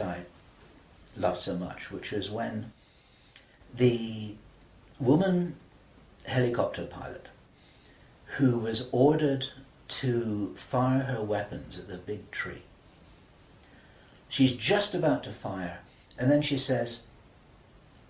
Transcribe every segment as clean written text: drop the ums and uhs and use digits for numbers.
I loved so much, which was when the woman helicopter pilot who was ordered to fire her weapons at the big tree. She's just about to fire, and then she says,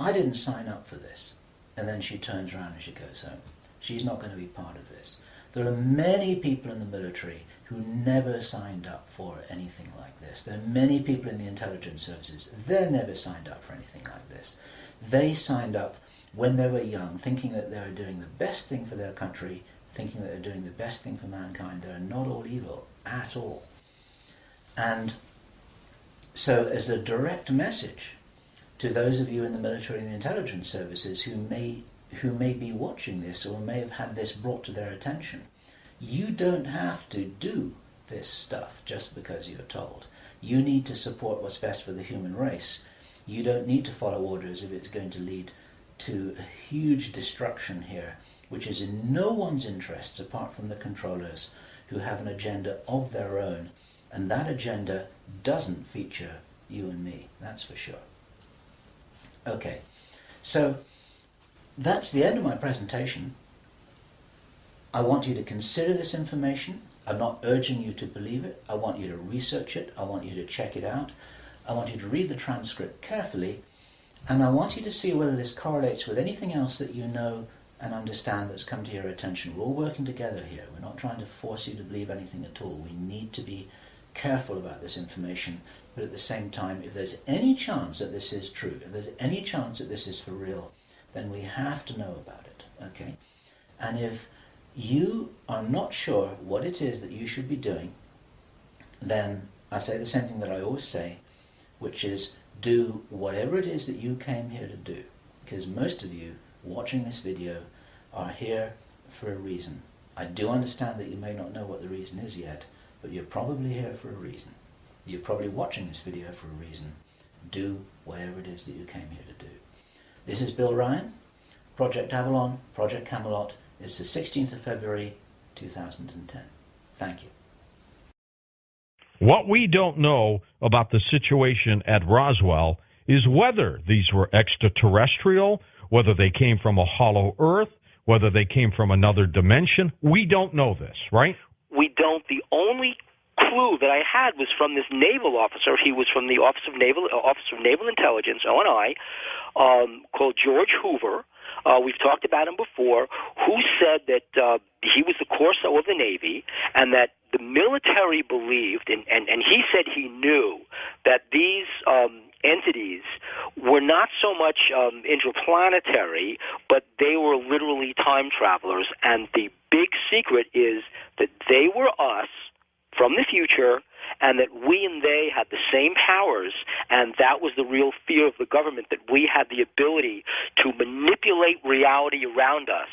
I didn't sign up for this. And then she turns around and she goes home. She's not going to be part of this. There are many people in the military who never signed up for anything like this. There are many people in the intelligence services, they never signed up for anything like this. They signed up when they were young, thinking that they were doing the best thing for their country, thinking that they're doing the best thing for mankind. They're not all evil at all. And so as a direct message to those of you in the military and the intelligence services who may be watching this or may have had this brought to their attention, you don't have to do this stuff just because you're told. You need to support what's best for the human race. You don't need to follow orders if it's going to lead to a huge destruction here, which is in no one's interests apart from the controllers who have an agenda of their own, and that agenda doesn't feature you and me, that's for sure. Okay, so that's the end of my presentation. I want you to consider this information. I'm not urging you to believe it. I want you to research it. I want you to check it out. I want you to read the transcript carefully, and I want you to see whether this correlates with anything else that you know and understand that's come to your attention. We're all working together here. We're not trying to force you to believe anything at all. We need to be careful about this information, but at the same time, if there's any chance that this is true, if there's any chance that this is for real, then we have to know about it, okay? And if you are not sure what it is that you should be doing, then I say the same thing that I always say, which is do whatever it is that you came here to do, because most of you watching this video are here for a reason. I do understand that you may not know what the reason is yet, but you're probably here for a reason. You're probably watching this video for a reason. Do whatever it is that you came here to do. This is Bill Ryan, Project Avalon, Project Camelot. It's the 16th of February, 2010. Thank you. What we don't know about the situation at Roswell is whether these were extraterrestrial, whether they came from a hollow earth, whether they came from another dimension. We don't know this, right? We don't. The only clue that I had was from this naval officer. He was from the Office of Naval Intelligence, ONI, called George Hoover. We've talked about him before, who said that he was the Corso of the Navy, and that the military believed, and he said he knew that these entities were not so much interplanetary, but they were literally time travelers. And the big secret is that they were us from the future, and that we and they had the same powers, and that was the real fear of the government, that we had the ability to manipulate reality around us.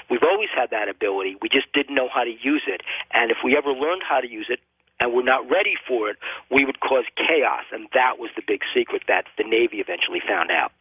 We've always had that ability. We just didn't know how to use it. And if we ever learned how to use it, and we're not ready for it, we would cause chaos. And that was the big secret that the Navy eventually found out.